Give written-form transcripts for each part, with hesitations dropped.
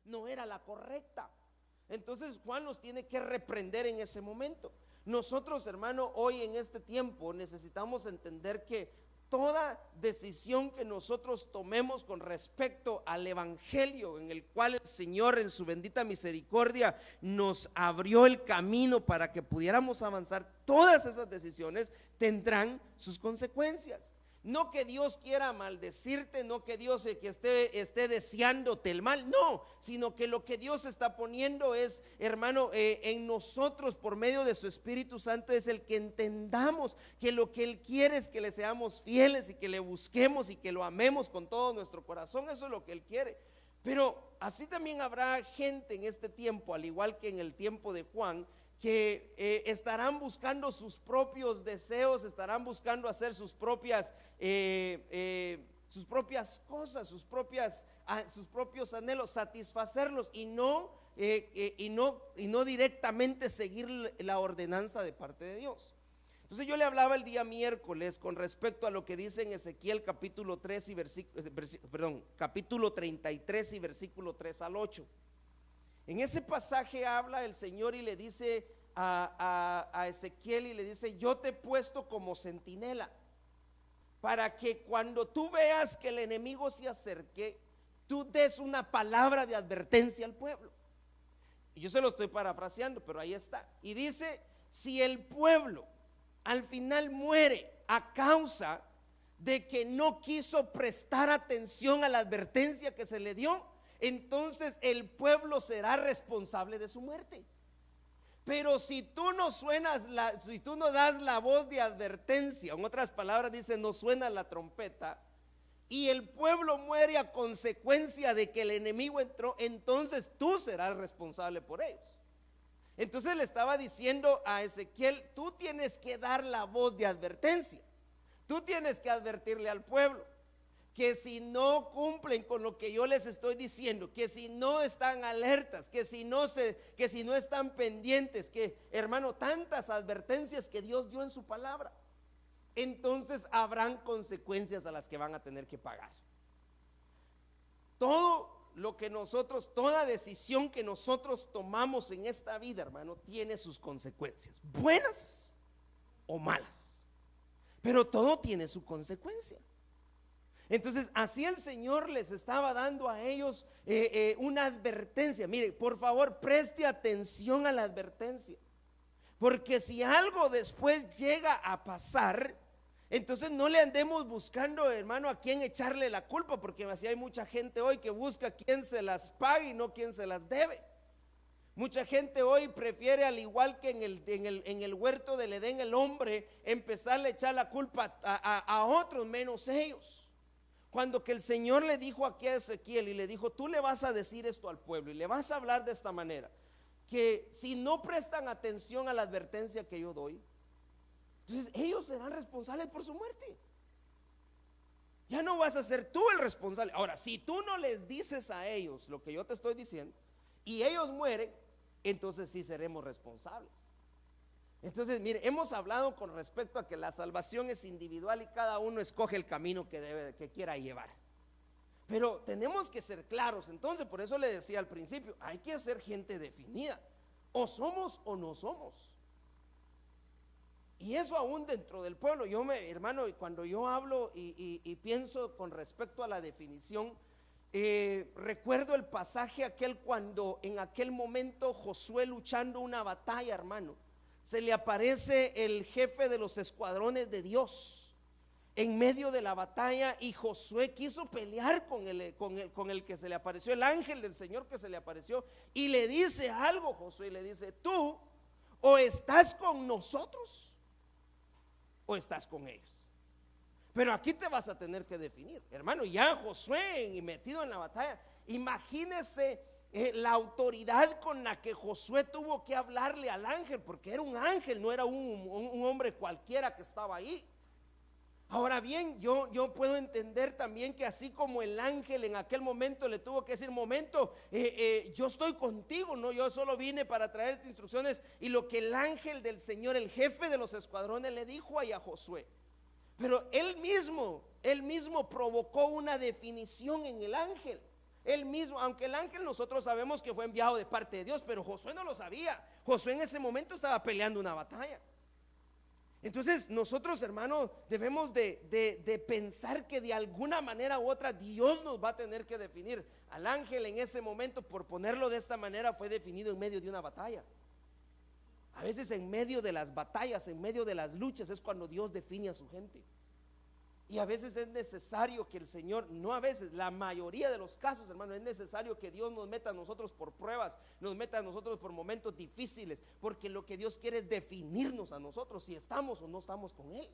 no era la correcta. Entonces Juan los tiene que reprender en ese momento. Nosotros, hermano, hoy en este tiempo necesitamos entender que toda decisión que nosotros tomemos con respecto al evangelio, en el cual el Señor en su bendita misericordia nos abrió el camino para que pudiéramos avanzar, todas esas decisiones tendrán sus consecuencias. No que Dios quiera maldecirte, no que Dios que esté deseándote el mal, no, sino que lo que Dios está poniendo es, hermano, en nosotros por medio de su Espíritu Santo, es el que entendamos que lo que Él quiere es que le seamos fieles y que le busquemos y que lo amemos con todo nuestro corazón. Eso es lo que Él quiere. Pero así también habrá gente en este tiempo, al igual que en el tiempo de Juan, que estarán buscando sus propios deseos, estarán buscando hacer sus propias cosas, sus propios anhelos, satisfacerlos y no directamente seguir la ordenanza de parte de Dios. Entonces yo le hablaba el día miércoles con respecto a lo que dice en Ezequiel capítulo 33 y versículo 3 al 8. En ese pasaje habla el Señor y le dice a Ezequiel, y le dice: yo te he puesto como centinela para que cuando tú veas que el enemigo se acerque, tú des una palabra de advertencia al pueblo. Y yo se lo estoy parafraseando, pero ahí está. Y dice: si el pueblo al final muere a causa de que no quiso prestar atención a la advertencia que se le dio, entonces el pueblo será responsable de su muerte. Pero si tú no das la voz de advertencia, en otras palabras dice, no suena la trompeta, y el pueblo muere a consecuencia de que el enemigo entró, entonces tú serás responsable por ellos. Entonces le estaba diciendo a Ezequiel: tú tienes que dar la voz de advertencia, tú tienes que advertirle al pueblo que si no cumplen con lo que yo les estoy diciendo, que si no están alertas, que si no están pendientes, que, hermano, tantas advertencias que Dios dio en su palabra, entonces habrán consecuencias a las que van a tener que pagar. Toda decisión que nosotros tomamos en esta vida, hermano, tiene sus consecuencias, buenas o malas, pero todo tiene su consecuencia. Entonces así el Señor les estaba dando a ellos una advertencia. Mire, por favor, preste atención a la advertencia, porque si algo después llega a pasar, entonces no le andemos buscando, hermano, a quién echarle la culpa, porque así hay mucha gente hoy que busca quién se las pague y no quién se las debe. Mucha gente hoy prefiere, al igual que en el huerto del Edén, el hombre empezarle a echar la culpa a otros menos ellos. Cuando que el Señor le dijo aquí a Ezequiel y le dijo: tú le vas a decir esto al pueblo y le vas a hablar de esta manera, que si no prestan atención a la advertencia que yo doy, entonces ellos serán responsables por su muerte. Ya no vas a ser tú el responsable. Ahora, si tú no les dices a ellos lo que yo te estoy diciendo y ellos mueren, entonces sí seremos responsables. Entonces, mire, hemos hablado con respecto a que la salvación es individual y cada uno escoge el camino que quiera llevar. Pero tenemos que ser claros. Entonces, por eso le decía al principio, hay que ser gente definida. O somos o no somos. Y eso aún dentro del pueblo. Hermano, cuando yo hablo y pienso con respecto a la definición, recuerdo el pasaje aquel cuando en aquel momento Josué luchando una batalla, hermano, se le aparece el jefe de los escuadrones de Dios en medio de la batalla, y Josué quiso pelear con el que se le apareció, el ángel del Señor que se le apareció, y le dice algo. Josué le dice: tú o estás con nosotros o estás con ellos. Pero aquí te vas a tener que definir, hermano. Ya Josué metido en la batalla, imagínese la autoridad con la que Josué tuvo que hablarle al ángel, porque era un ángel, no era un hombre cualquiera que estaba ahí. Ahora bien, yo puedo entender también que así como el ángel en aquel momento le tuvo que decir: momento, yo estoy contigo, no, yo solo vine para traerte instrucciones, y lo que el ángel del Señor, el jefe de los escuadrones, le dijo ahí a Josué. Pero él mismo provocó una definición en el ángel. él mismo, aunque el ángel nosotros sabemos que fue enviado de parte de Dios, pero Josué no lo sabía. Josué en ese momento estaba peleando una batalla. Entonces nosotros, hermanos, debemos de pensar que de alguna manera u otra Dios nos va a tener que definir. Al ángel en ese momento, por ponerlo de esta manera, fue definido en medio de una batalla. A veces en medio de las batallas, en medio de las luchas, es cuando Dios define a su gente. Y a veces es necesario que el Señor, no a veces, la mayoría de los casos, hermano, es necesario que Dios nos meta a nosotros por pruebas, nos meta a nosotros por momentos difíciles, porque lo que Dios quiere es definirnos a nosotros, si estamos o no estamos con Él.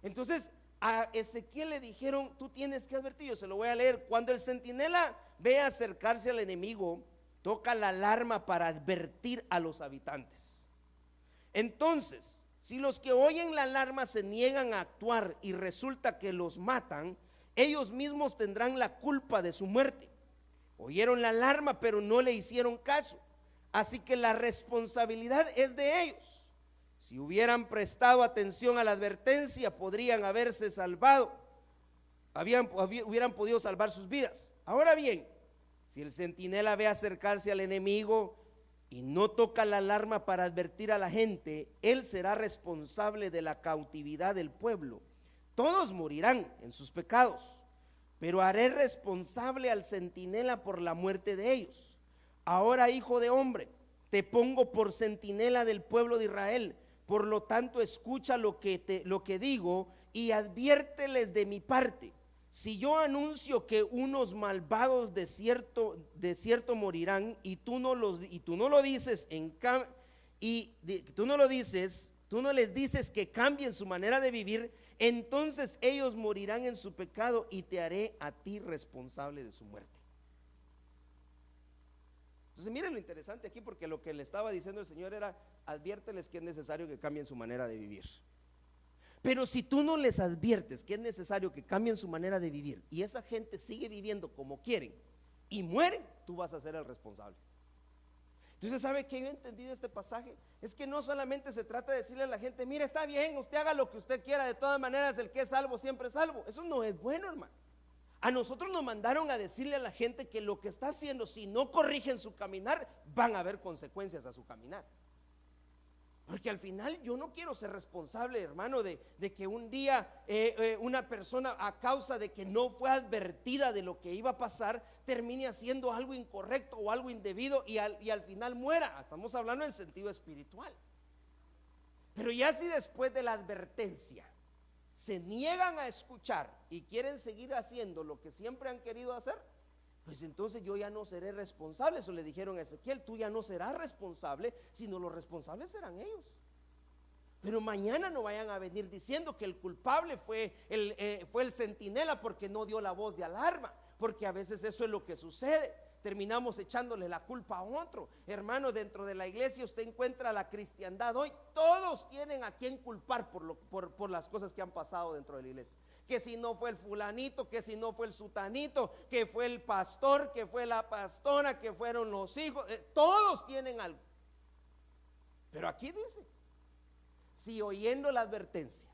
Entonces a Ezequiel le dijeron: tú tienes que advertir. Yo se lo voy a leer. Cuando el centinela ve acercarse al enemigo, toca la alarma para advertir a los habitantes. Entonces, si los que oyen la alarma se niegan a actuar y resulta que los matan, ellos mismos tendrán la culpa de su muerte. Oyeron la alarma pero no le hicieron caso, así que la responsabilidad es de ellos. Si hubieran prestado atención a la advertencia, podrían haberse salvado, hubieran podido salvar sus vidas. Ahora bien, si el centinela ve acercarse al enemigo y no toca la alarma para advertir a la gente, él será responsable de la cautividad del pueblo. Todos morirán en sus pecados, pero haré responsable al centinela por la muerte de ellos. Ahora, hijo de hombre, te pongo por centinela del pueblo de Israel. Por lo tanto, escucha lo que digo y adviérteles de mi parte. Si yo anuncio que unos malvados de cierto morirán y tú no les dices que cambien su manera de vivir, entonces ellos morirán en su pecado y te haré a ti responsable de su muerte. Entonces miren lo interesante aquí, porque lo que le estaba diciendo el Señor era: adviérteles que es necesario que cambien su manera de vivir. Pero si tú no les adviertes que es necesario que cambien su manera de vivir y esa gente sigue viviendo como quieren y mueren, tú vas a ser el responsable. Entonces, ¿sabe qué yo entendí de este pasaje? Es que no solamente se trata de decirle a la gente: mire, está bien, usted haga lo que usted quiera, de todas maneras el que es salvo siempre es salvo. Eso no es bueno, hermano. A nosotros nos mandaron a decirle a la gente que lo que está haciendo, si no corrigen su caminar, van a haber consecuencias a su caminar. Porque al final yo no quiero ser responsable, hermano, de que un día una persona, a causa de que no fue advertida de lo que iba a pasar, termine haciendo algo incorrecto o algo indebido y al final muera. Estamos hablando en sentido espiritual. Pero ya si después de la advertencia se niegan a escuchar y quieren seguir haciendo lo que siempre han querido hacer, pues entonces yo ya no seré responsable. Eso le dijeron a Ezequiel: tú ya no serás responsable, sino los responsables serán ellos. Pero mañana no vayan a venir diciendo que el culpable fue el centinela porque no dio la voz de alarma, porque a veces eso es lo que sucede. Terminamos echándole la culpa a otro. Hermano, dentro de la iglesia usted encuentra la cristiandad hoy, todos tienen a quien culpar por las cosas que han pasado dentro de la iglesia. Que si no fue el fulanito, que si no fue el sutanito, que fue el pastor, que fue la pastora, que fueron los hijos, todos tienen algo. Pero aquí dice: si oyendo la advertencia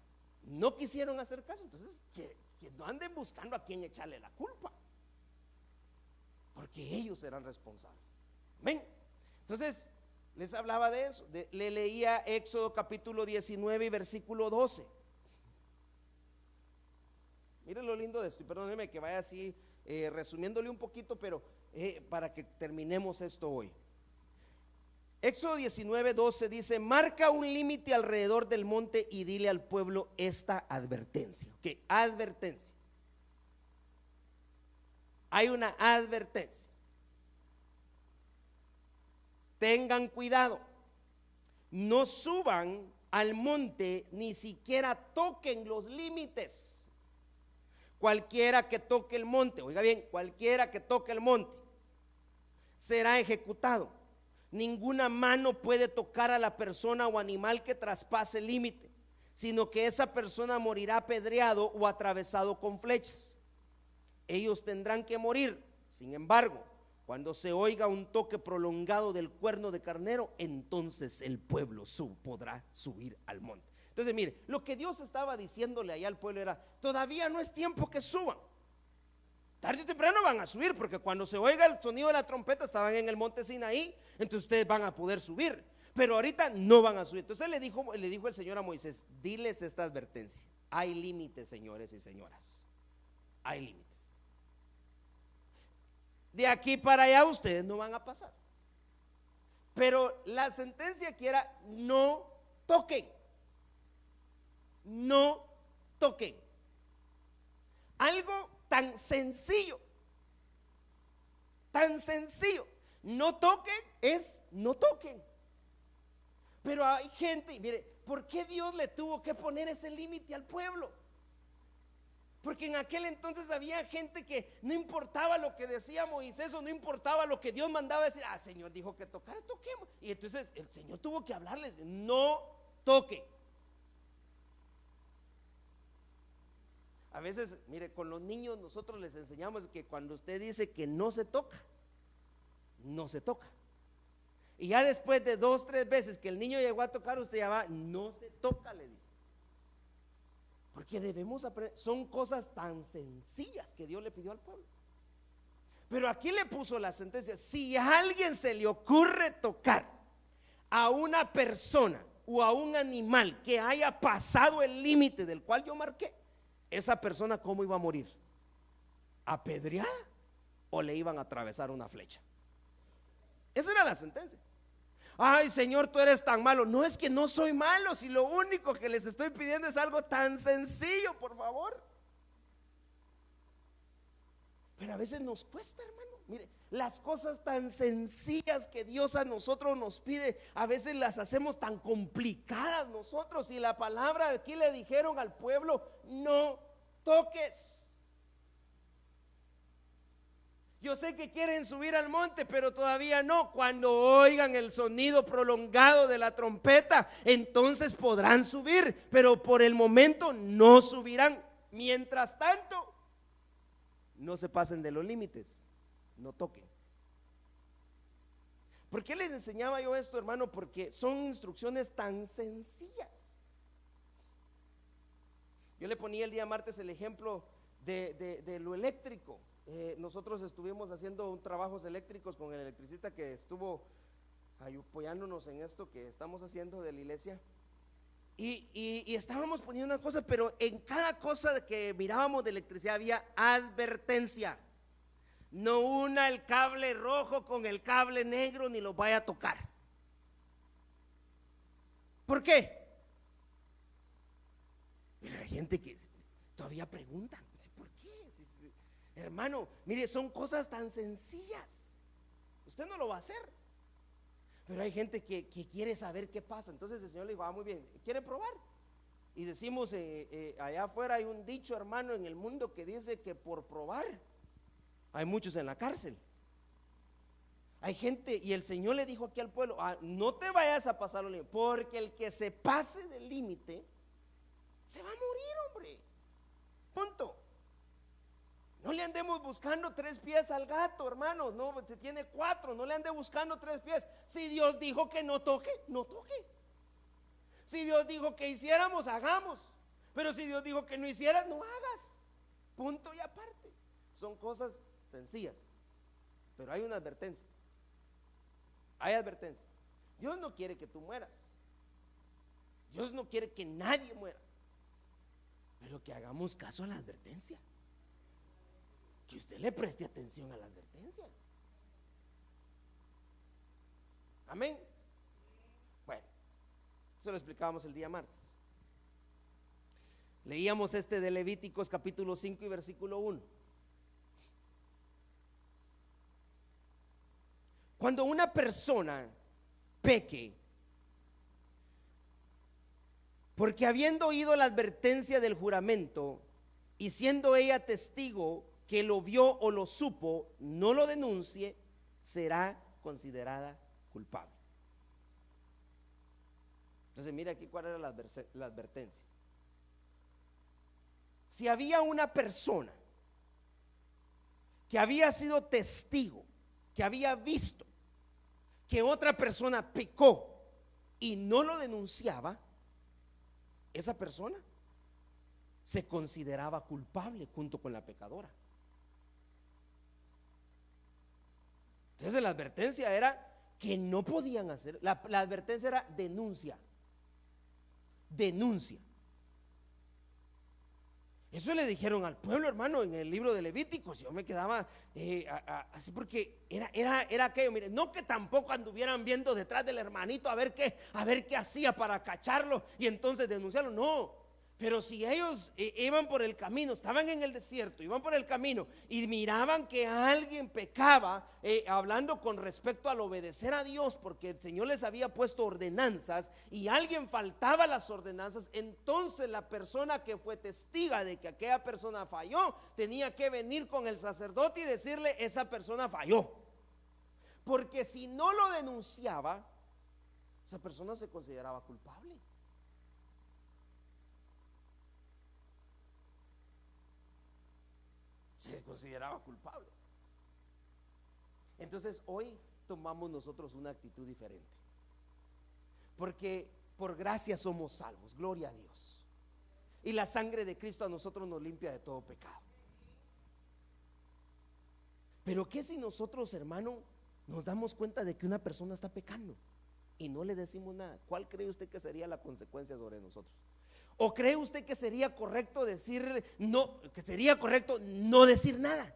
no quisieron hacer caso, entonces que no anden buscando a quien echarle la culpa, porque ellos serán responsables. Amén. Entonces les hablaba de eso, le leía Éxodo capítulo 19 y versículo 12. Miren lo lindo de esto, y perdónenme que vaya así resumiéndole un poquito, pero para que terminemos esto hoy. Éxodo 19, 12 dice: marca un límite alrededor del monte y dile al pueblo esta advertencia. ¿Qué advertencia? Hay una advertencia. Tengan cuidado, no suban al monte, ni siquiera toquen los límites. Cualquiera que toque el monte, oiga bien, cualquiera que toque el monte será ejecutado. Ninguna mano puede tocar a la persona o animal que traspase el límite, sino que esa persona morirá apedreado o atravesado con flechas. Ellos tendrán que morir. Sin embargo, cuando se oiga un toque prolongado del cuerno de carnero, entonces el pueblo podrá subir al monte. Entonces mire, lo que Dios estaba diciéndole allá al pueblo era: todavía no es tiempo que suban. Tarde o temprano van a subir, porque cuando se oiga el sonido de la trompeta, estaban en el monte Sinaí, entonces ustedes van a poder subir, pero ahorita no van a subir. Entonces le dijo el Señor a Moisés: diles esta advertencia: hay límites, señores y señoras, hay límites. De aquí para allá ustedes no van a pasar. Pero la sentencia aquí era: no toquen, no toquen. Algo tan sencillo, no toquen es no toquen. Pero hay gente, mire, ¿por qué Dios le tuvo que poner ese límite al pueblo? Porque en aquel entonces había gente que no importaba lo que decía Moisés, o no importaba lo que Dios mandaba decir. Señor dijo que tocara, toquemos. Y entonces el Señor tuvo que hablarles: no toquen. A veces, mire, con los niños nosotros les enseñamos que cuando usted dice que no se toca, no se toca. Y ya después de 2, 3 veces que el niño llegó a tocar, usted ya va: no se toca, le dijo. Porque debemos aprender, son cosas tan sencillas que Dios le pidió al pueblo. Pero aquí le puso la sentencia: si a alguien se le ocurre tocar a una persona o a un animal que haya pasado el límite del cual yo marqué, esa persona, ¿cómo iba a morir? ¿Apedreada o le iban a atravesar una flecha? Esa era la sentencia. Ay, Señor, tú eres tan malo. No, es que no soy malo, si lo único que les estoy pidiendo es algo tan sencillo, por favor. Pero a veces nos cuesta, hermano. Mire, las cosas tan sencillas que Dios a nosotros nos pide, a veces las hacemos tan complicadas nosotros. Y la palabra de aquí le dijeron al pueblo: no toques. Yo sé que quieren subir al monte, pero todavía no. Cuando oigan el sonido prolongado de la trompeta, entonces podrán subir, pero por el momento no subirán. Mientras tanto, no se pasen de los límites, no toquen. ¿Por qué les enseñaba yo esto, hermano? Porque son instrucciones tan sencillas. Yo le ponía el día martes el ejemplo de lo eléctrico. Nosotros estuvimos haciendo trabajos eléctricos con el electricista que estuvo apoyándonos en esto que estamos haciendo de la iglesia. Y estábamos poniendo una cosa, pero en cada cosa que mirábamos de electricidad había advertencia: no una el cable rojo con el cable negro, ni lo vaya a tocar. ¿Por qué? Pero hay gente que todavía pregunta: ¿por qué? Hermano, mire, son cosas tan sencillas, usted no lo va a hacer. Pero hay gente que quiere saber qué pasa. Entonces el Señor le dijo: muy bien, ¿quiere probar? Y decimos, allá afuera hay un dicho, hermano, en el mundo que dice que por probar hay muchos en la cárcel. Hay gente, y el Señor le dijo aquí al pueblo: no te vayas a pasar los límites, porque el que se pase del límite se va a morir, hombre. Punto. No le andemos buscando 3 pies al gato, hermanos. No, se tiene 4, no le ande buscando 3 pies. Si Dios dijo que no toque, no toque. Si Dios dijo que hiciéramos, hagamos. Pero si Dios dijo que no hicieras, no hagas. Punto y aparte. Son cosas sencillas, pero hay una advertencia. Hay advertencias. Dios no quiere que tú mueras. Dios no quiere que nadie muera. Pero que hagamos caso a la advertencia. Que usted le preste atención a la advertencia. Amén. Bueno, eso lo explicábamos el día martes. Leíamos de Levíticos capítulo 5 y versículo 1. Cuando una persona peque, porque habiendo oído la advertencia del juramento y siendo ella testigo que lo vio o lo supo, no lo denuncie, será considerada culpable. Entonces mira aquí cuál era la advertencia. Si había una persona que había sido testigo, que había visto que otra persona pecó y no lo denunciaba, esa persona se consideraba culpable junto con la pecadora. Entonces la advertencia era que no podían hacer, la advertencia era denuncia. Denuncia. Eso le dijeron al pueblo, hermano, en el libro de Levíticos. Yo me quedaba así porque era aquello. Mire, no que tampoco anduvieran viendo detrás del hermanito a ver qué hacía para cacharlo y entonces denunciarlo. No, pero si ellos iban por el camino, estaban en el desierto, iban por el camino y miraban que alguien pecaba, hablando con respecto al obedecer a Dios, porque el Señor les había puesto ordenanzas y alguien faltaba las ordenanzas, entonces la persona que fue testiga de que aquella persona falló tenía que venir con el sacerdote y decirle: esa persona falló. Porque si no lo denunciaba, esa persona se consideraba culpable. Se consideraba culpable. Entonces hoy tomamos nosotros una actitud diferente, porque por gracia somos salvos, gloria a Dios, y la sangre de Cristo a nosotros nos limpia de todo pecado. Pero ¿qué si nosotros, hermano, nos damos cuenta de que una persona está pecando y no le decimos nada? ¿Cuál cree usted que sería la consecuencia sobre nosotros? ¿O cree usted que sería correcto decir no, que sería correcto no decir nada?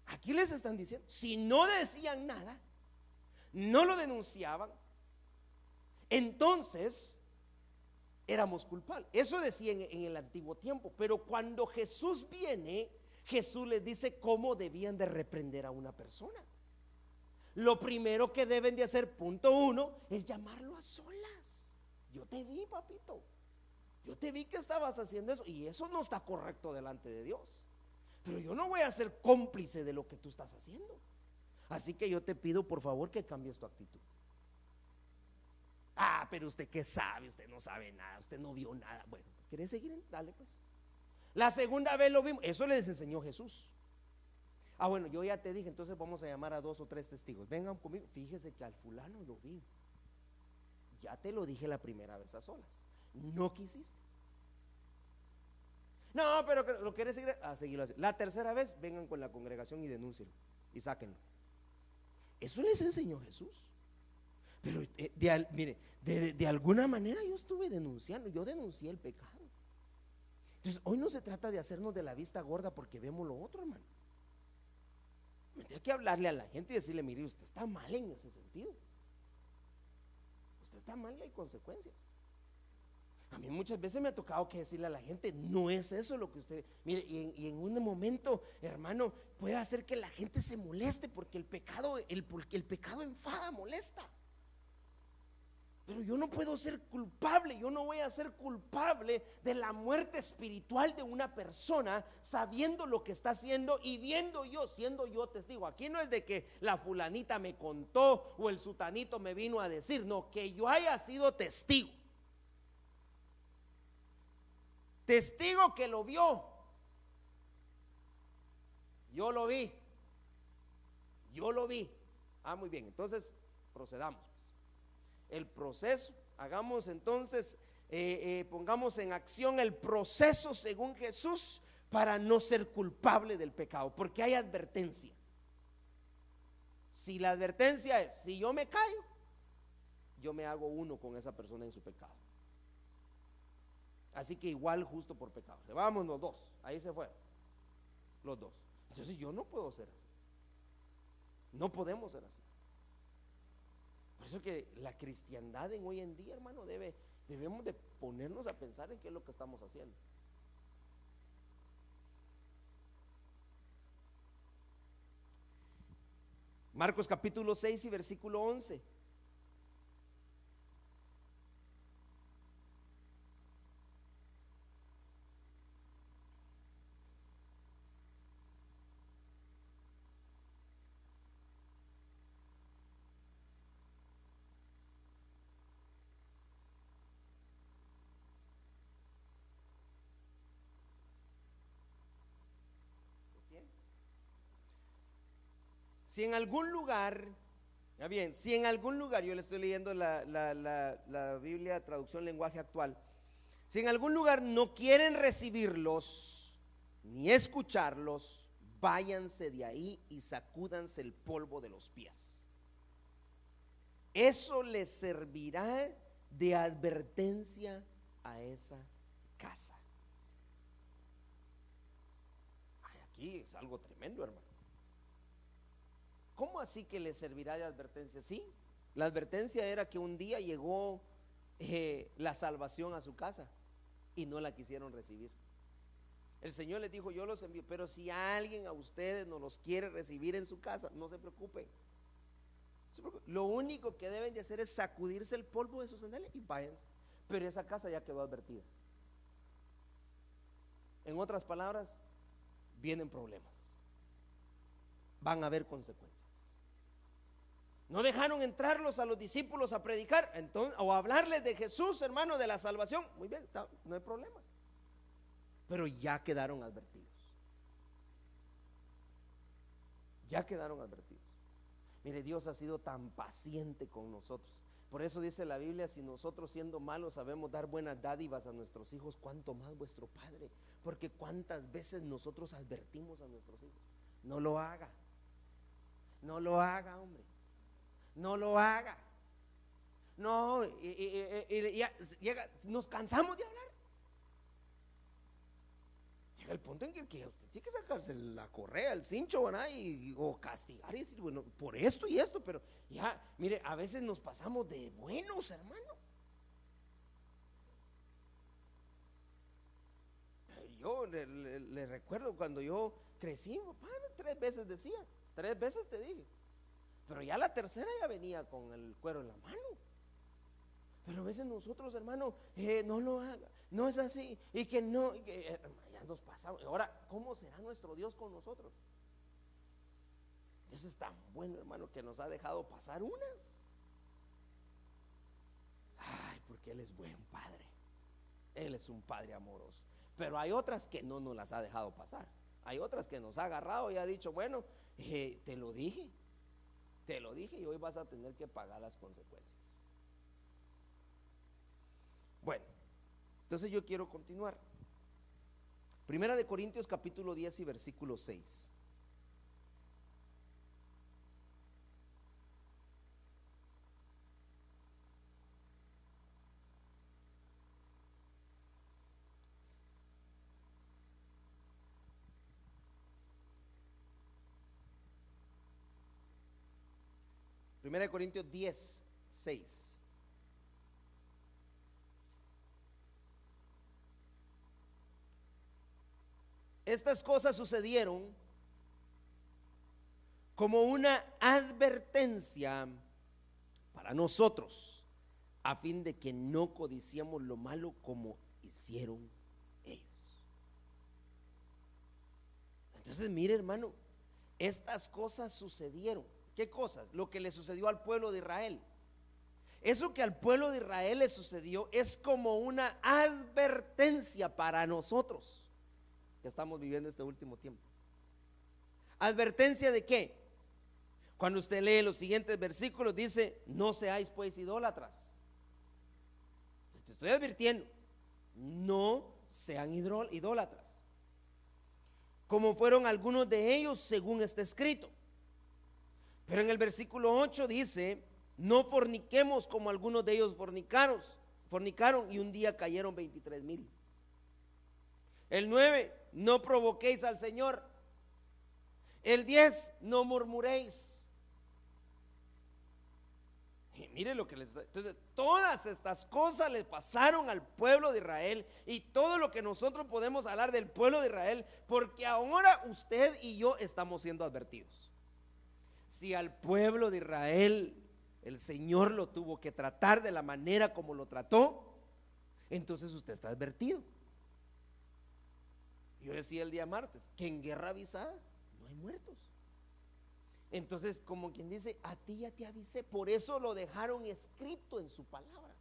Aquí les están diciendo, si no decían nada, no lo denunciaban, entonces éramos culpables. Eso decían en el antiguo tiempo. Pero cuando Jesús viene, Jesús les dice cómo debían de reprender a una persona. Lo primero que deben de hacer, punto 1, es llamarlo a solas. Yo te vi, papito, yo te vi que estabas haciendo eso, y eso no está correcto delante de Dios. Pero yo no voy a ser cómplice de lo que tú estás haciendo. Así que yo te pido, por favor, que cambies tu actitud. Ah, pero usted qué sabe, usted no sabe nada, usted no vio nada. Bueno, ¿quieres seguir? Dale pues. La segunda vez lo vimos, eso les enseñó Jesús. Ah, bueno, yo ya te dije, entonces vamos a llamar a 2 o 3 testigos. Vengan conmigo, fíjese que al fulano lo vi. Ya te lo dije la primera vez a solas, no quisiste. No, pero lo quieres seguir, seguirlo así. La tercera vez, vengan con la congregación y denúncienlo y sáquenlo. Eso les enseñó Jesús. Pero mire, de alguna manera yo estuve denunciando, yo denuncié el pecado. Entonces hoy no se trata de hacernos de la vista gorda porque vemos lo otro, hermano. Hay que hablarle a la gente y decirle: mire, usted está mal en ese sentido, usted está mal y hay consecuencias. A mí muchas veces me ha tocado que decirle a la gente: no es eso lo que usted, mire, y en un momento, hermano, puede hacer que la gente se moleste porque el pecado enfada, molesta. Pero yo no puedo ser culpable, yo no voy a ser culpable de la muerte espiritual de una persona sabiendo lo que está haciendo y siendo yo testigo. Aquí no es de que la fulanita me contó o el sutanito me vino a decir, no, que yo haya sido testigo. Testigo que lo vio. Yo lo vi. Ah, muy bien, entonces procedamos. El proceso, hagamos entonces, pongamos en acción el proceso según Jesús para no ser culpable del pecado, porque hay advertencia. Si la advertencia es: si yo me callo, yo me hago uno con esa persona en su pecado. Así que igual justo por pecado. Vamos los dos, ahí se fueron los dos. Entonces yo no puedo ser así, no podemos ser así. Por eso que la cristiandad en hoy en día, hermano, debemos de ponernos a pensar en qué es lo que estamos haciendo. Marcos capítulo 6 y versículo 11. Si en algún lugar, ya bien, si en algún lugar, yo le estoy leyendo la Biblia, traducción lenguaje actual, si en algún lugar no quieren recibirlos ni escucharlos, váyanse de ahí y sacúdanse el polvo de los pies. Eso les servirá de advertencia a esa casa. Ay, aquí es algo tremendo, hermano. ¿Cómo así que les servirá de advertencia? Sí, la advertencia era que un día llegó la salvación a su casa y no la quisieron recibir. El Señor les dijo: yo los envío, pero si alguien a ustedes no los quiere recibir en su casa, no se preocupen. Lo único que deben de hacer es sacudirse el polvo de sus sandalias y váyanse. Pero esa casa ya quedó advertida. En otras palabras, vienen problemas, van a haber consecuencias. No dejaron entrarlos a los discípulos a predicar entonces, o a hablarles de Jesús, hermano, de la salvación. Muy bien, no hay problema, pero ya quedaron advertidos. Ya quedaron advertidos. Mire, Dios ha sido tan paciente con nosotros. Por eso dice la Biblia: si nosotros siendo malos sabemos dar buenas dádivas a nuestros hijos, cuánto más vuestro Padre. Porque cuántas veces nosotros advertimos a nuestros hijos: no lo haga, no lo haga, hombre, no lo haga. No, y ya llega, nos cansamos de hablar. Llega el punto en que usted tiene que sacarse la correa, el cincho, ¿verdad? O castigar y decir: bueno, por esto y esto. Pero ya, mire, a veces nos pasamos de buenos, hermano. Yo le recuerdo cuando yo crecí, papá 3 veces decía, 3 veces te dije, pero ya la tercera ya venía con el cuero en la mano. Pero a veces nosotros, hermano, no lo haga, no es así, y que no, ya nos pasamos. Ahora, ¿cómo será nuestro Dios con nosotros? Dios es tan bueno, hermano, que nos ha dejado pasar unas. Ay, porque Él es buen Padre, Él es un Padre amoroso. Pero hay otras que no nos las ha dejado pasar. Hay otras que nos ha agarrado y ha dicho: bueno, te lo dije y hoy vas a tener que pagar las consecuencias. Bueno, entonces yo quiero continuar. Primera de Corintios capítulo 10 y versículo 6. Primera de Corintios 10, 6. Estas cosas sucedieron como una advertencia para nosotros, a fin de que no codiciemos lo malo como hicieron ellos. Entonces, mire, hermano, estas cosas sucedieron. ¿Qué cosas? Lo que le sucedió al pueblo de Israel. Eso que al pueblo de Israel le sucedió es como una advertencia para nosotros que estamos viviendo este último tiempo. ¿Advertencia de qué? Cuando usted lee los siguientes versículos, dice: no seáis pues idólatras. Te estoy advirtiendo, no sean idólatras, como fueron algunos de ellos, según está escrito. Pero en el versículo 8 dice: no forniquemos como algunos de ellos fornicaron y un día cayeron 23,000. El 9, no provoquéis al Señor. El 10, no murmuréis. Y mire lo que les... Entonces, todas estas cosas le pasaron al pueblo de Israel, y todo lo que nosotros podemos hablar del pueblo de Israel, porque ahora usted y yo estamos siendo advertidos. Si al pueblo de Israel el Señor lo tuvo que tratar de la manera como lo trató, entonces usted está advertido. Yo decía el día martes que en guerra avisada no hay muertos. Entonces, como quien dice, a ti ya te avisé. Por eso lo dejaron escrito en su palabra.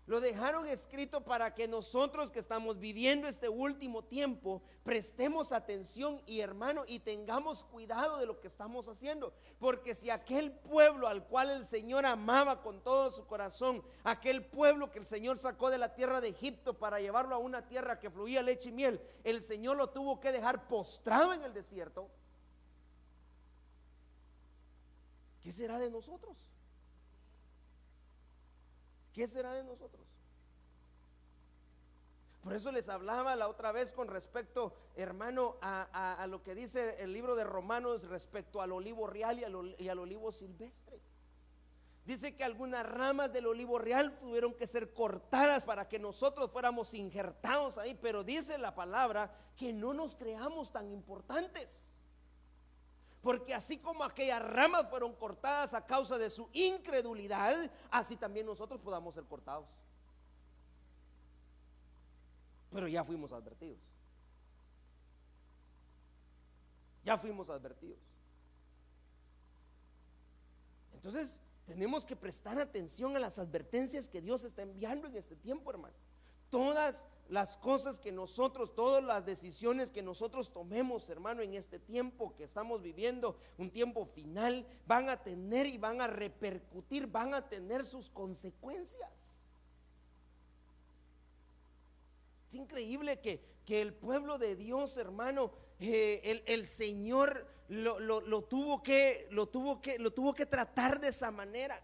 Lo dejaron escrito para que nosotros que estamos viviendo este último tiempo prestemos atención y hermano, y tengamos cuidado de lo que estamos haciendo. Porque si aquel pueblo al cual el Señor amaba con todo su corazón, aquel pueblo que el Señor sacó de la tierra de Egipto para llevarlo a una tierra que fluía leche y miel, el Señor lo tuvo que dejar postrado en el desierto, ¿qué será de nosotros? ¿Qué será de nosotros? Por eso les hablaba la otra vez con respecto, hermano, a lo que dice el libro de Romanos respecto al olivo real y al olivo silvestre. Dice que algunas ramas del olivo real tuvieron que ser cortadas para que nosotros fuéramos injertados ahí, pero dice la palabra que no nos creamos tan importantes. Porque así como aquellas ramas fueron cortadas a causa de su incredulidad, así también nosotros podamos ser cortados. Pero ya fuimos advertidos. Ya fuimos advertidos. Entonces tenemos que prestar atención a las advertencias que Dios está enviando en este tiempo, hermano. Todas las cosas que nosotros, todas las decisiones que nosotros tomemos, hermano, en este tiempo que estamos viviendo, un tiempo final, van a tener y van a repercutir, van a tener sus consecuencias. Es increíble que el pueblo de Dios, hermano, el Señor lo tuvo que tratar de esa manera.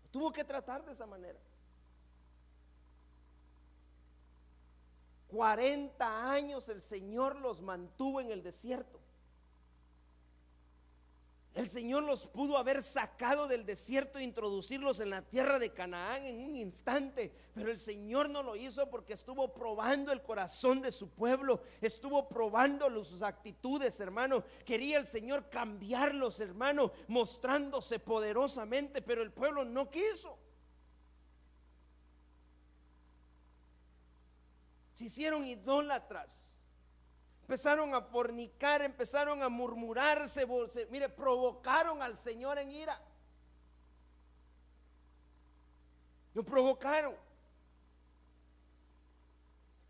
Lo tuvo que tratar de esa manera. 40 años el Señor los mantuvo en el desierto. El Señor los pudo haber sacado del desierto e introducirlos en la tierra de Canaán en un instante, pero el Señor no lo hizo porque estuvo probando el corazón de su pueblo, estuvo probando sus actitudes, hermano. Quería el Señor cambiarlos, hermano, mostrándose poderosamente, pero el pueblo no quiso. Se hicieron idólatras, empezaron a fornicar, empezaron a murmurarse, mire, provocaron al Señor en ira. Lo provocaron.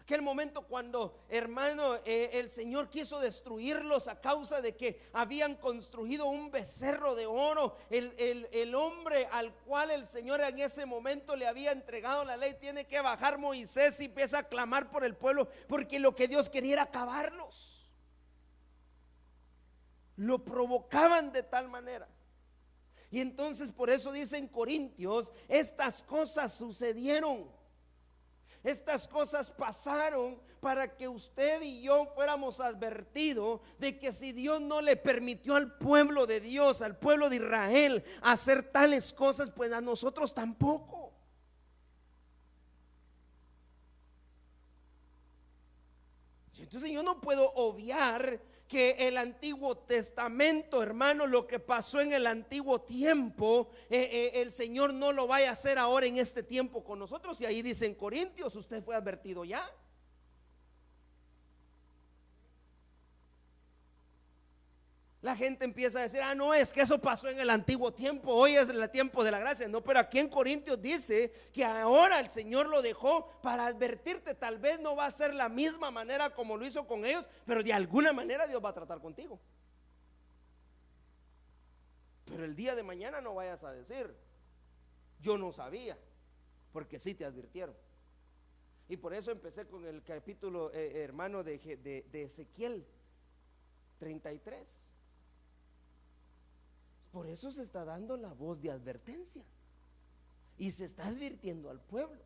Aquel momento cuando, hermano, el Señor quiso destruirlos a causa de que habían construido un becerro de oro. El hombre al cual el Señor en ese momento le había entregado la ley, tiene que bajar Moisés y empieza a clamar por el pueblo, porque lo que Dios quería era acabarlos. Lo provocaban de tal manera. Y entonces por eso dicen Corintios, estas cosas sucedieron. Estas cosas pasaron para que usted y yo fuéramos advertidos de que si Dios no le permitió al pueblo de Dios, al pueblo de Israel, hacer tales cosas, pues a nosotros tampoco. Entonces yo no puedo obviar que el Antiguo Testamento, hermano, lo que pasó en el antiguo tiempo, el Señor no lo vaya a hacer ahora en este tiempo con nosotros. Y ahí dicen Corintios, usted fue advertido ya. La gente empieza a decir, no, es que eso pasó en el antiguo tiempo, hoy es el tiempo de la gracia. No, pero aquí en Corintios dice que ahora el Señor lo dejó para advertirte. Tal vez no va a ser la misma manera como lo hizo con ellos, pero de alguna manera Dios va a tratar contigo. Pero el día de mañana no vayas a decir, yo no sabía, porque sí te advirtieron. Y por eso empecé con el capítulo, hermano, de Ezequiel 33. Por eso se está dando la voz de advertencia y se está advirtiendo al pueblo.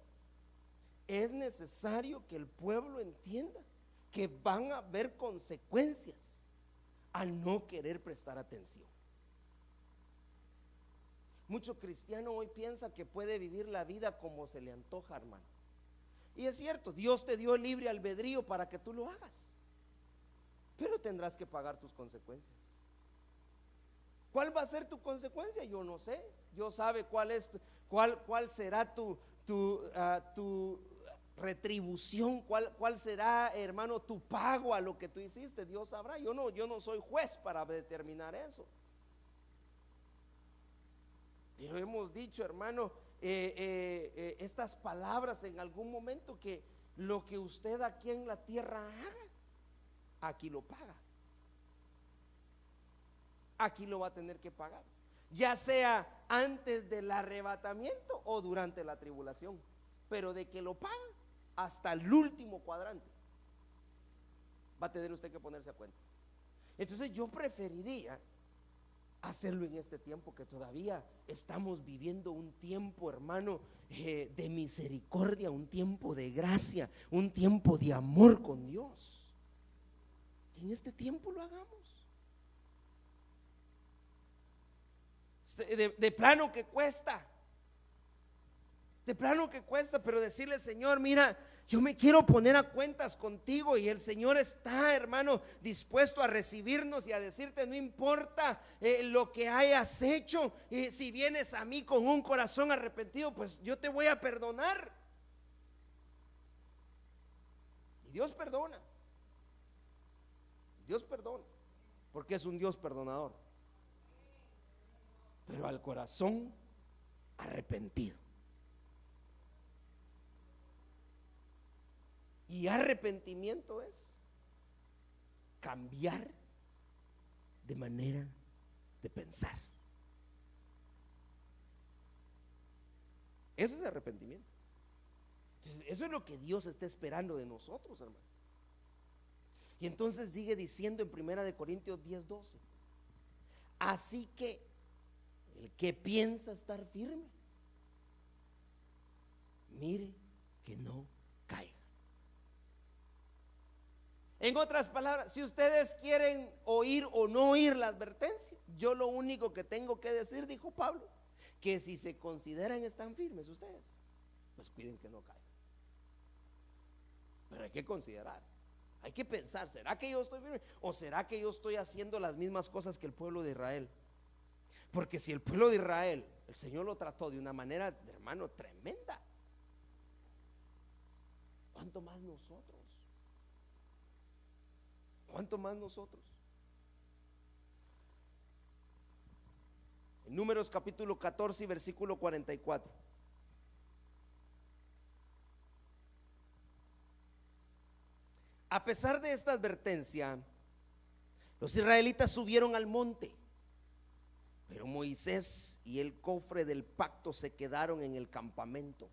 Es necesario que el pueblo entienda que van a haber consecuencias al no querer prestar atención. Mucho cristiano hoy piensa que puede vivir la vida como se le antoja, hermano. Y es cierto, Dios te dio libre albedrío para que tú lo hagas, pero tendrás que pagar tus consecuencias. ¿Cuál va a ser tu consecuencia? Yo no sé. Dios sabe cuál será tu retribución, cuál será, hermano, tu pago a lo que tú hiciste. Dios sabrá. Yo no soy juez para determinar eso. Pero hemos dicho, hermano, estas palabras en algún momento, que lo que usted aquí en la tierra haga, aquí lo paga, aquí lo va a tener que pagar, ya sea antes del arrebatamiento o durante la tribulación, pero de que lo paga hasta el último cuadrante, va a tener usted que ponerse a cuentas. Entonces yo preferiría hacerlo en este tiempo, que todavía estamos viviendo un tiempo, hermano, de misericordia, un tiempo de gracia, un tiempo de amor con Dios. Que en este tiempo lo hagamos. De plano que cuesta, de plano que cuesta, pero decirle: Señor, mira, yo me quiero poner a cuentas contigo. Y el Señor está, hermano, dispuesto a recibirnos y a decirte: no importa lo que hayas hecho, si vienes a mí con un corazón arrepentido, pues yo te voy a perdonar. Y Dios perdona, porque es un Dios perdonador, pero al corazón arrepentido. Y arrepentimiento es cambiar de manera de pensar. Eso es arrepentimiento. Entonces, eso es lo que Dios está esperando de nosotros, hermano. Y entonces sigue diciendo en 1 Corintios 10:12: así que el que piensa estar firme, mire que no caiga. En otras palabras, si ustedes quieren oír o no oír la advertencia, yo lo único que tengo que decir, dijo Pablo, que si se consideran están firmes ustedes, pues cuiden que no caigan. Pero hay que considerar, hay que pensar: ¿será que yo estoy firme? ¿O será que yo estoy haciendo las mismas cosas que el pueblo de Israel? Porque si el pueblo de Israel, el Señor lo trató de una manera, hermano, tremenda, ¿cuánto más nosotros? ¿Cuánto más nosotros? En Números capítulo 14 y versículo 44. A pesar de esta advertencia, los israelitas subieron al monte, pero Moisés y el cofre del pacto se quedaron en el campamento.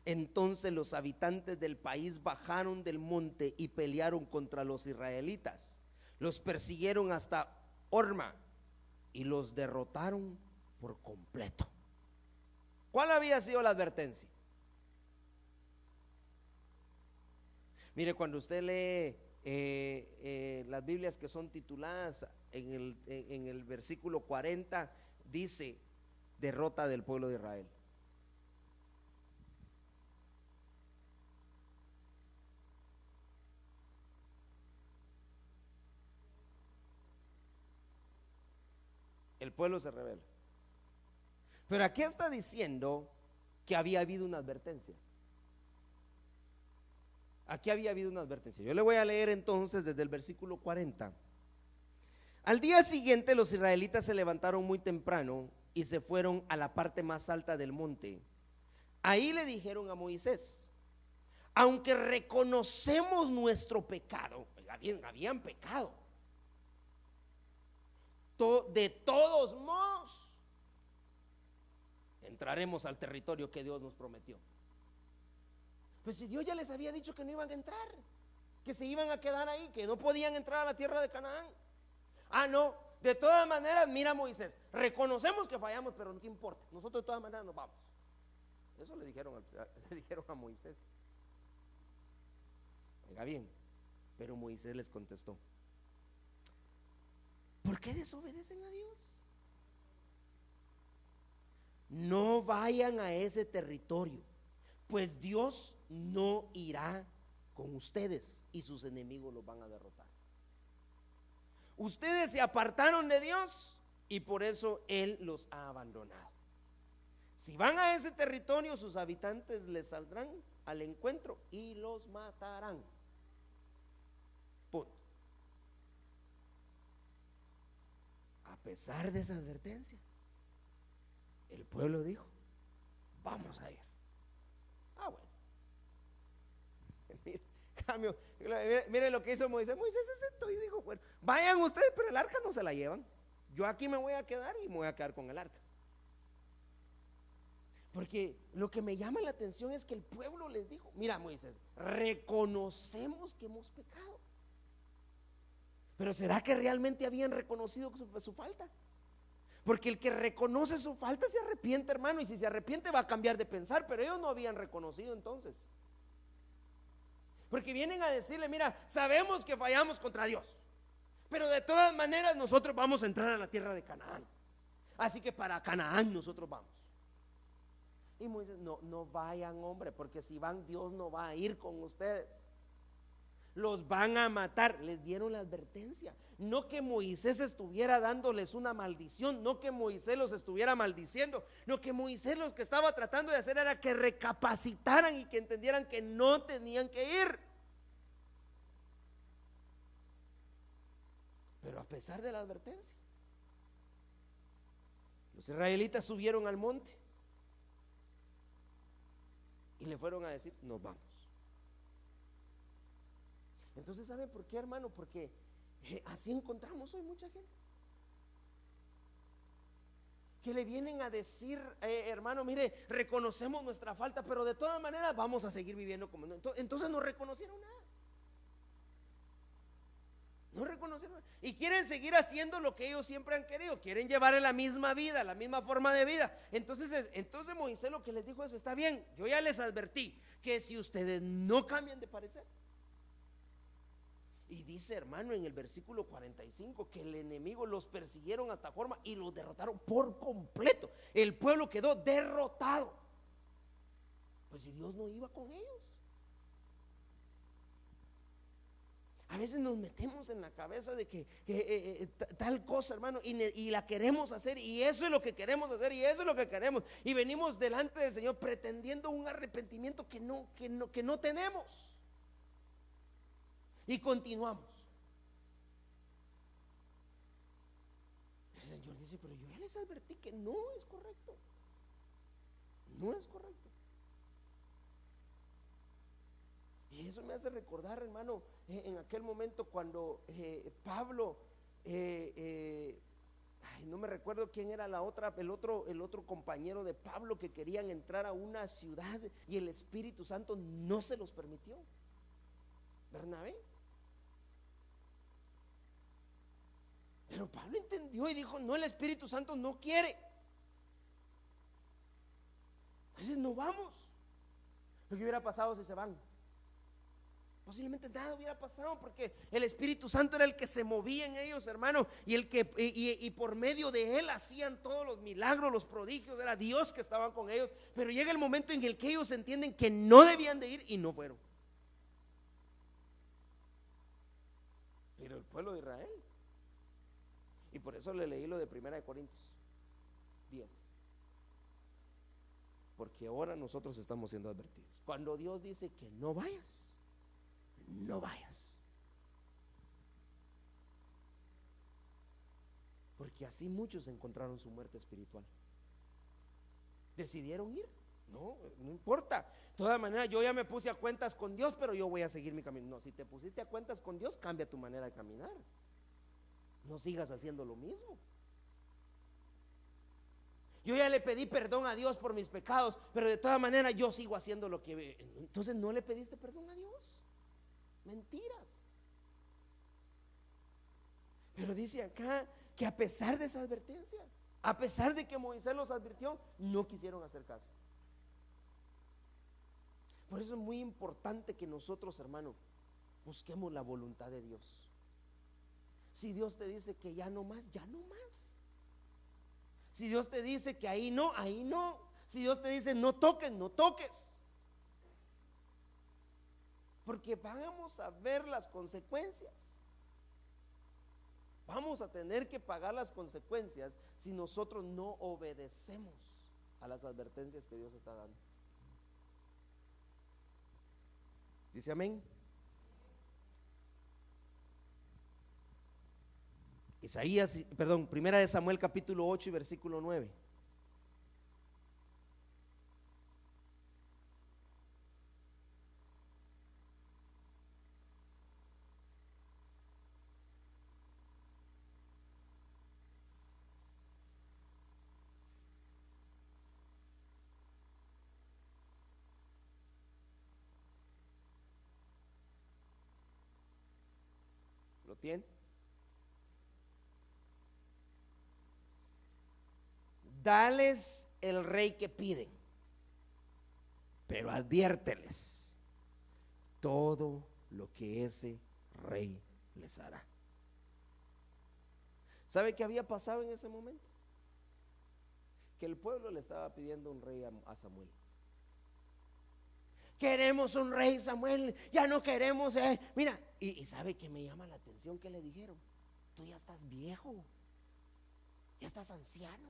Entonces los habitantes del país bajaron del monte y pelearon contra los israelitas. Los persiguieron hasta Horma y los derrotaron por completo. ¿Cuál había sido la advertencia? Mire, cuando usted lee las Biblias que son tituladas en el versículo 40, dice: derrota del pueblo de Israel. El pueblo se rebela. Pero aquí está diciendo que había habido una advertencia. Aquí había habido una advertencia. Yo le voy a leer entonces desde el versículo 40. Al día siguiente los israelitas se levantaron muy temprano y se fueron a la parte más alta del monte. Ahí le dijeron a Moisés: aunque reconocemos nuestro pecado, habían pecado, de todos modos entraremos al territorio que Dios nos prometió. Pues si Dios ya les había dicho que no iban a entrar, que se iban a quedar ahí, que no podían entrar a la tierra de Canaán. Ah, no, de todas maneras, mira, Moisés, reconocemos que fallamos, pero no te importa, nosotros de todas maneras nos vamos. Eso le dijeron a Moisés. Oiga bien, pero Moisés les contestó: ¿por qué desobedecen a Dios? No vayan a ese territorio, pues Dios no irá con ustedes y sus enemigos los van a derrotar. Ustedes se apartaron de Dios y por eso Él los ha abandonado. Si van a ese territorio, sus habitantes les saldrán al encuentro y los matarán. Punto. A pesar de esa advertencia, el pueblo dijo: vamos a ir. Ah, bueno. Cambio, mire lo que hizo Moisés. Moisés se sentó y dijo, bueno, vayan ustedes, pero el arca no se la llevan. Yo aquí me voy a quedar y me voy a quedar con el arca. Porque lo que me llama la atención es que el pueblo les dijo, mira Moisés, reconocemos que hemos pecado. Pero ¿será que realmente habían reconocido su falta? Porque el que reconoce su falta se arrepiente, hermano, y si se arrepiente va a cambiar de pensar, pero ellos no habían reconocido entonces. Porque vienen a decirle, mira, sabemos que fallamos contra Dios, pero de todas maneras nosotros vamos a entrar a la tierra de Canaán. Así que para Canaán nosotros vamos. Y Moisés, no vayan, hombre, porque si van, Dios no va a ir con ustedes. Los van a matar. Les dieron la advertencia. No que Moisés estuviera dándoles una maldición, no que Moisés los estuviera maldiciendo, no, que Moisés lo que estaba tratando de hacer era que recapacitaran y que entendieran que no tenían que ir. Pero a pesar de la advertencia, los israelitas subieron al monte y le fueron a decir, nos vamos. Entonces, ¿saben por qué, hermano? Porque así encontramos hoy mucha gente que le vienen a decir, hermano, mire, reconocemos nuestra falta, pero de todas maneras vamos a seguir viviendo como no. Entonces no reconocieron nada. No reconocieron nada. Y quieren seguir haciendo lo que ellos siempre han querido. Quieren llevar la misma vida, la misma forma de vida. Entonces Moisés lo que les dijo es, está bien, yo ya les advertí que si ustedes no cambian de parecer. Y dice, hermano, en el versículo 45 que el enemigo los persiguieron hasta forma y los derrotaron por completo. El pueblo quedó derrotado. Pues si Dios no iba con ellos. A veces nos metemos en la cabeza de que tal cosa, hermano, y la queremos hacer, y eso es lo que queremos hacer, y eso es lo que queremos, y venimos delante del Señor pretendiendo un arrepentimiento que no tenemos. Y continuamos. El Señor dice, pero yo ya les advertí que no es correcto. No es correcto. Y eso me hace recordar, hermano, en aquel momento cuando Pablo, no me recuerdo quién era el otro compañero de Pablo, que querían entrar a una ciudad y el Espíritu Santo no se los permitió. Bernabé. Pero Pablo entendió y dijo, no, el Espíritu Santo no quiere. Entonces no vamos. ¿Lo que hubiera pasado si se van? Posiblemente nada hubiera pasado, porque el Espíritu Santo era el que se movía en ellos, hermano, y por medio de él hacían todos los milagros, los prodigios. Era Dios que estaba con ellos. Pero llega el momento en el que ellos entienden que no debían de ir y no fueron. Pero el pueblo de Israel, y por eso le leí lo de 1 Corintios 10, porque ahora nosotros estamos siendo advertidos. Cuando Dios dice que no vayas, no vayas. Porque así muchos encontraron su muerte espiritual. Decidieron ir. No importa. De todas maneras, yo ya me puse a cuentas con Dios, pero yo voy a seguir mi camino. No, si te pusiste a cuentas con Dios, cambia tu manera de caminar. No sigas haciendo lo mismo. Yo ya le pedí perdón a Dios por mis pecados, pero de todas maneras yo sigo haciendo lo que... Entonces no le pediste perdón a Dios. Mentiras. Pero dice acá que a pesar de esa advertencia, a pesar de que Moisés los advirtió, no quisieron hacer caso. Por eso es muy importante que nosotros, hermano, busquemos la voluntad de Dios. Si Dios te dice que ya no más, ya no más. Si Dios te dice que ahí no, ahí no. Si Dios te dice no toques, no toques. Porque vamos a ver las consecuencias. Vamos a tener que pagar las consecuencias si nosotros no obedecemos a las advertencias que Dios está dando. Dice amén. Primera de Samuel capítulo 8 y versículo 9. tiene. Dales el rey que piden, pero adviérteles todo lo que ese rey les hará. ¿Sabe qué había pasado en ese momento? Que el pueblo le estaba pidiendo un rey a Samuel. Queremos un rey, Samuel, ya no queremos, mira, y sabe que me llama la atención que le dijeron: tú ya estás viejo, ya estás anciano.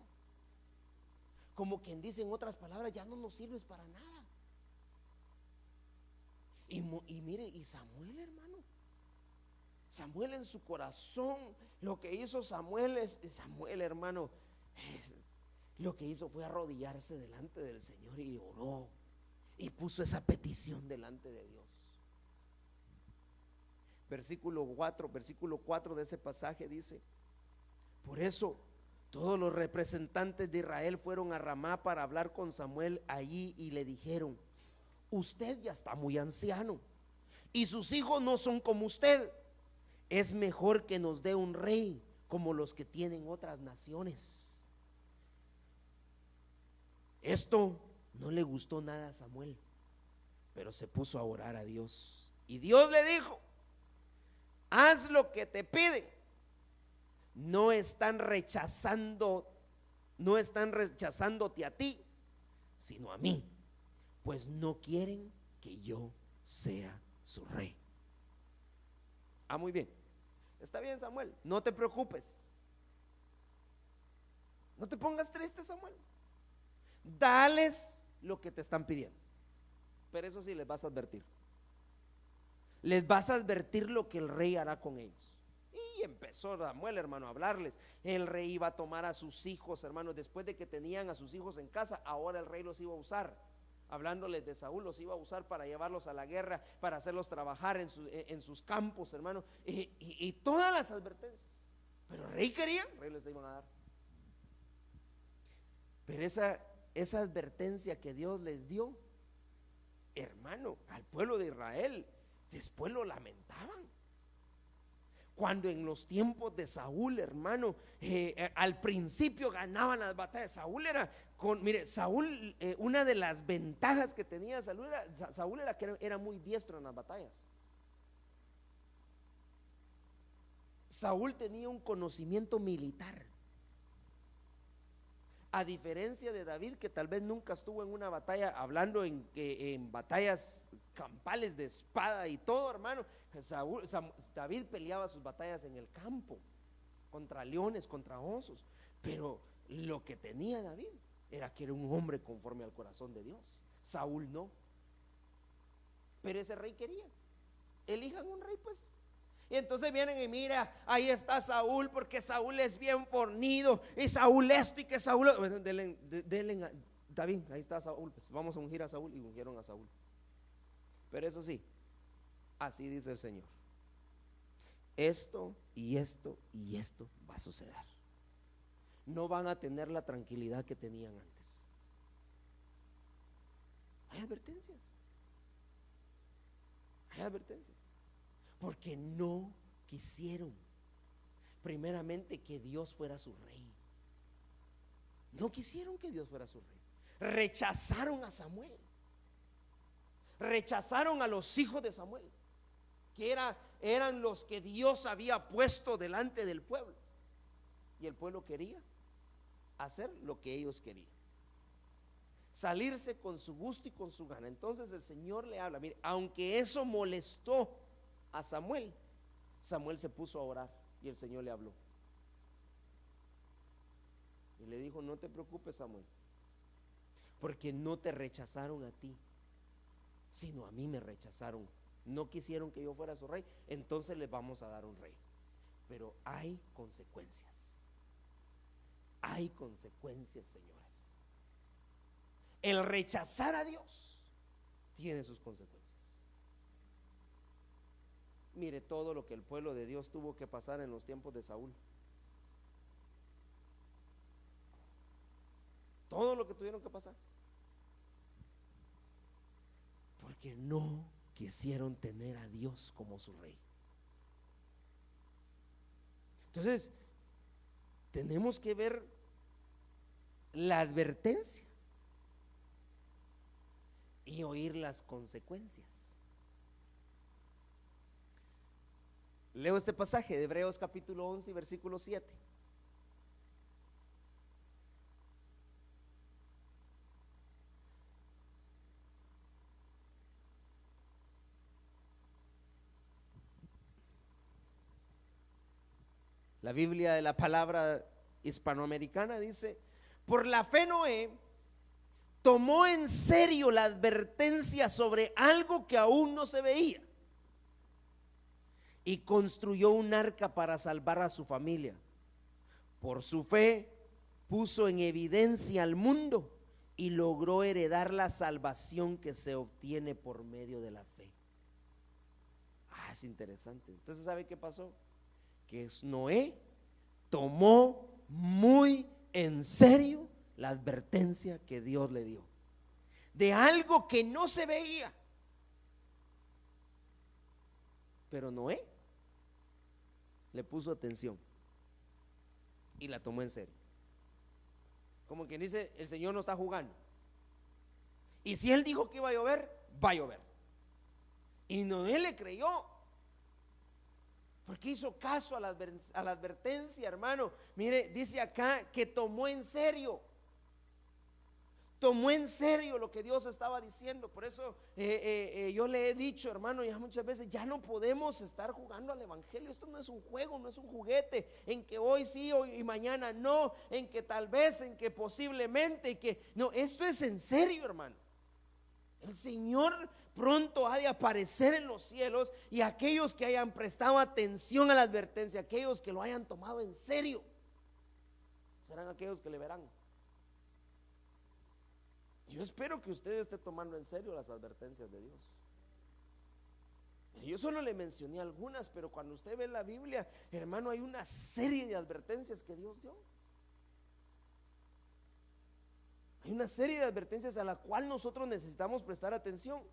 Como quien dice, en otras palabras, ya no nos sirves para nada. Y mire, y Samuel, hermano, Samuel en su corazón, lo que hizo Samuel, hermano, lo que hizo fue arrodillarse delante del Señor y oró y puso esa petición delante de Dios. Versículo 4 de ese pasaje dice: por eso todos los representantes de Israel fueron a Ramá para hablar con Samuel allí y le dijeron: usted ya está muy anciano y sus hijos no son como usted. Es mejor que nos dé un rey como los que tienen otras naciones. Esto no le gustó nada a Samuel, pero se puso a orar a Dios. Y Dios le dijo: haz lo que te piden. No están rechazándote a ti, sino a mí, pues no quieren que yo sea su rey. Muy bien. Está bien, Samuel, no te preocupes. No te pongas triste, Samuel. Dales lo que te están pidiendo. Pero eso sí, les vas a advertir. Les vas a advertir lo que el rey hará con ellos. Y empezó Samuel, hermano, a hablarles. El rey iba a tomar a sus hijos, hermanos, después de que tenían a sus hijos en casa, ahora el rey los iba a usar. Hablándoles de Saúl, los iba a usar para llevarlos a la guerra, para hacerlos trabajar en sus campos, hermano, y todas las advertencias. Pero el rey quería, el rey les iban a dar. Pero esa advertencia que Dios les dio, hermano, al pueblo de Israel, después lo lamentaban. Cuando en los tiempos de Saúl, hermano, al principio ganaban las batallas. Saúl era Saúl, una de las ventajas que tenía Saúl era que era muy diestro en las batallas. Saúl tenía un conocimiento militar, a diferencia de David, que tal vez nunca estuvo en una batalla, hablando en batallas campales de espada y todo, hermano. David peleaba sus batallas en el campo, contra leones, contra osos. Pero lo que tenía David era que era un hombre conforme al corazón de Dios. Saúl no. Pero ese rey quería. Elijan un rey, pues. Y entonces vienen y mira, ahí está Saúl, porque Saúl es bien fornido, y Saúl esto y que Saúl, bueno, denle, David, ahí está Saúl, pues vamos a ungir a Saúl, y ungieron a Saúl. Pero eso sí, así dice el Señor: esto y esto y esto va a suceder. No van a tener la tranquilidad que tenían antes. Hay advertencias. Hay advertencias. Porque no quisieron, primeramente, que Dios fuera su rey. No quisieron que Dios fuera su rey. Rechazaron a Samuel. Rechazaron a los hijos de Samuel, que eran los que Dios había puesto delante del pueblo. Y el pueblo quería hacer lo que ellos querían, salirse con su gusto y con su gana. Entonces el Señor le habla. Mire, aunque eso molestó a Samuel, Samuel se puso a orar y el Señor le habló y le dijo: no te preocupes, Samuel, porque no te rechazaron a ti, sino a mí me rechazaron. No quisieron que yo fuera su rey, entonces les vamos a dar un rey. Pero hay consecuencias. Hay consecuencias, señores. El rechazar a Dios tiene sus consecuencias. Mire todo lo que el pueblo de Dios tuvo que pasar en los tiempos de Saúl. Todo lo que tuvieron que pasar, porque no quisieron tener a Dios como su rey. Entonces, tenemos que ver la advertencia y oír las consecuencias. Leo este pasaje de Hebreos capítulo 11 versículo 7. La Biblia de la palabra hispanoamericana dice: por la fe Noé tomó en serio la advertencia sobre algo que aún no se veía y construyó un arca para salvar a su familia. Por su fe puso en evidencia al mundo y logró heredar la salvación que se obtiene por medio de la fe. Es interesante. Entonces, ¿sabe qué pasó? Que Noé tomó muy en serio la advertencia que Dios le dio de algo que no se veía. Pero Noé le puso atención y la tomó en serio. Como quien dice, el Señor no está jugando. Y si Él dijo que iba a llover, va a llover. Y Noé le creyó, porque hizo caso a la advertencia, hermano. Mire, dice acá que tomó en serio lo que Dios estaba diciendo. Por eso yo le he dicho, hermano, ya muchas veces, ya no podemos estar jugando al evangelio. Esto no es un juego, no es un juguete en que hoy sí, hoy y mañana no, en que tal vez, en que posiblemente, no, esto es en serio, hermano. El Señor pronto ha de aparecer en los cielos, y aquellos que hayan prestado atención a la advertencia, aquellos que lo hayan tomado en serio, serán aquellos que le verán. Yo espero que usted esté tomando en serio las advertencias de Dios. Yo solo le mencioné algunas, pero cuando usted ve la Biblia, hermano, hay una serie de advertencias que Dios dio. Hay una serie de advertencias a la cual nosotros necesitamos prestar atención.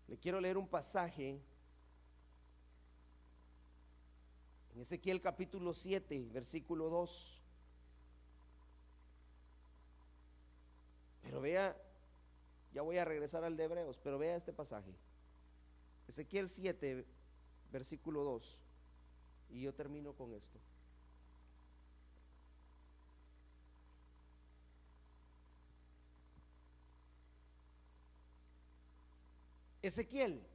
Le quiero leer un pasaje en Ezequiel capítulo 7, versículo 2. Pero vea, ya voy a regresar al de Hebreos, pero vea este pasaje. Ezequiel 7, versículo 2. Y yo termino con esto. Ezequiel,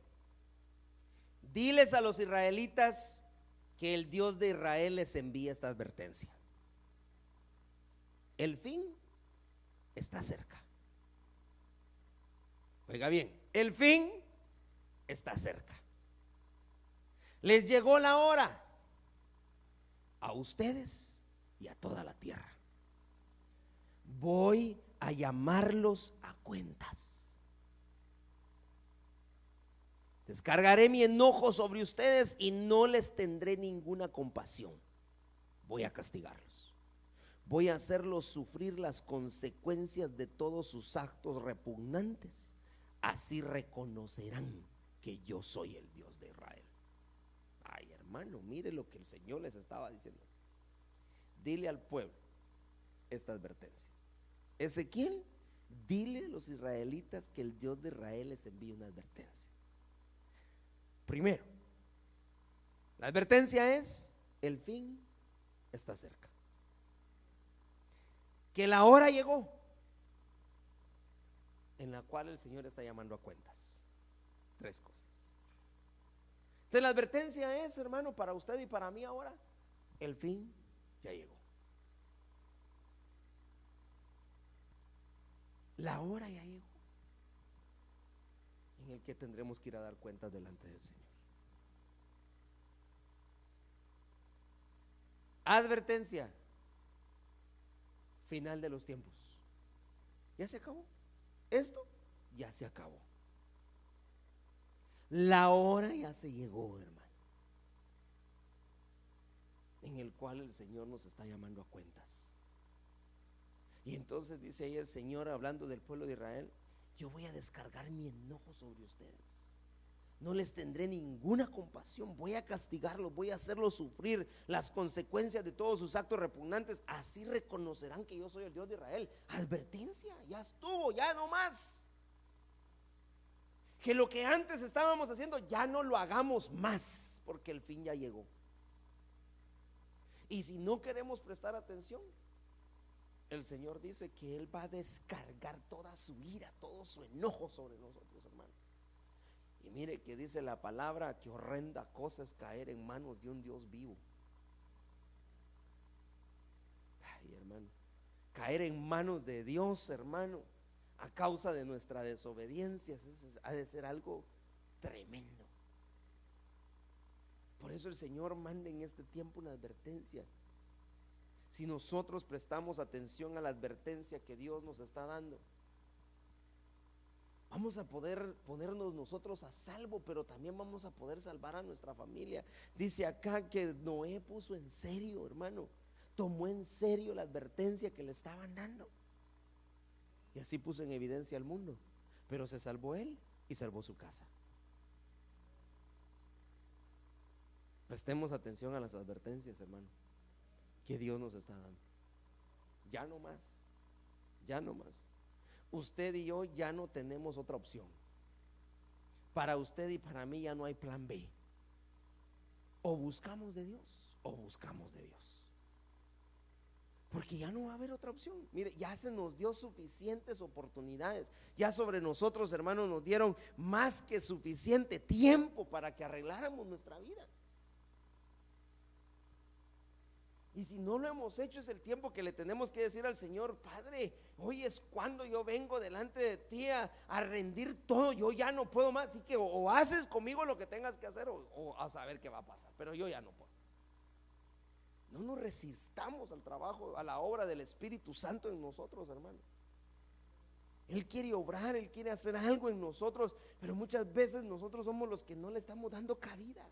diles a los israelitas que el Dios de Israel les envía esta advertencia. El fin está cerca. Oiga bien, el fin está cerca. Les llegó la hora a ustedes y a toda la tierra. Voy a llamarlos a cuentas. Descargaré mi enojo sobre ustedes y no les tendré ninguna compasión. Voy a castigarlos. Voy a hacerlos sufrir las consecuencias de todos sus actos repugnantes. Así reconocerán que yo soy el Dios de Israel. Ay, hermano, mire lo que el Señor les estaba diciendo. Dile al pueblo esta advertencia. Ezequiel, dile a los israelitas que el Dios de Israel les envía una advertencia. Primero, la advertencia es: el fin está cerca, que la hora llegó en la cual el Señor está llamando a cuentas. Tres cosas. Entonces la advertencia es, hermano, para usted y para mí ahora: el fin ya llegó, la hora ya llegó en el que tendremos que ir a dar cuentas delante del Señor. Advertencia: final de los tiempos. Ya se acabó. Esto ya se acabó. La hora ya se llegó, hermano, en el cual el Señor nos está llamando a cuentas. Y entonces dice ahí el Señor, hablando del pueblo de Israel: yo voy a descargar mi enojo sobre ustedes. no les tendré ninguna compasión, voy a castigarlos, voy a hacerlos sufrir las consecuencias de todos sus actos repugnantes, así reconocerán que yo soy el Dios de Israel. Advertencia, ya estuvo, ya no más. Que lo que antes estábamos haciendo ya no lo hagamos más, porque el fin ya llegó. Y si no queremos prestar atención, el Señor dice que Él va a descargar toda su ira, todo su enojo sobre nosotros, hermano. Y mire que dice la palabra que horrenda cosa es caer en manos de un Dios vivo. Ay, hermano, caer en manos de Dios, hermano, a causa de nuestra desobediencia, ha de ser algo tremendo. Por eso el Señor manda en este tiempo una advertencia. Si nosotros prestamos atención a la advertencia que Dios nos está dando, vamos a poder ponernos nosotros a salvo, pero también vamos a poder salvar a nuestra familia. Dice acá que Noé puso en serio, hermano, tomó en serio la advertencia que le estaban dando, y así puso en evidencia al mundo, pero se salvó él y salvó su casa. Prestemos atención a las advertencias, hermano, que Dios nos está dando. Ya no más, ya no más. Usted y yo ya no tenemos otra opción. Para usted y para mí ya no hay plan B. O buscamos de Dios o buscamos de Dios, porque ya no va a haber otra opción. Mire, ya se nos dio suficientes oportunidades. Ya sobre nosotros, hermanos, nos dieron más que suficiente tiempo para que arregláramos nuestra vida. Y si no lo hemos hecho, es el tiempo que le tenemos que decir al Señor: Padre, hoy es cuando yo vengo delante de ti a rendir todo. Yo ya no puedo más, así que o haces conmigo lo que tengas que hacer, o a saber qué va a pasar, pero yo ya no puedo. No nos resistamos al trabajo, a la obra del Espíritu Santo en nosotros, hermano. Él quiere obrar, Él quiere hacer algo en nosotros, pero muchas veces nosotros somos los que no le estamos dando cabida.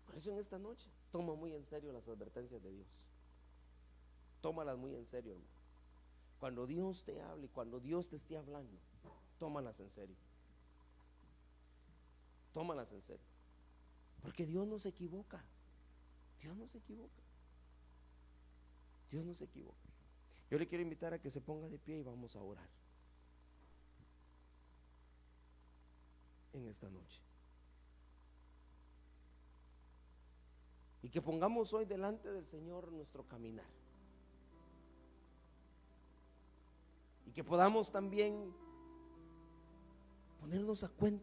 Por eso en esta noche toma muy en serio las advertencias de Dios. Tómalas muy en serio, hermano. Cuando Dios te hable, cuando Dios te esté hablando, tómalas en serio. Tómalas en serio, porque Dios no se equivoca. Dios no se equivoca. Dios no se equivoca. Yo le quiero invitar a que se ponga de pie y vamos a orar en esta noche. Y que pongamos hoy delante del Señor nuestro caminar. Y que podamos también ponernos a cuenta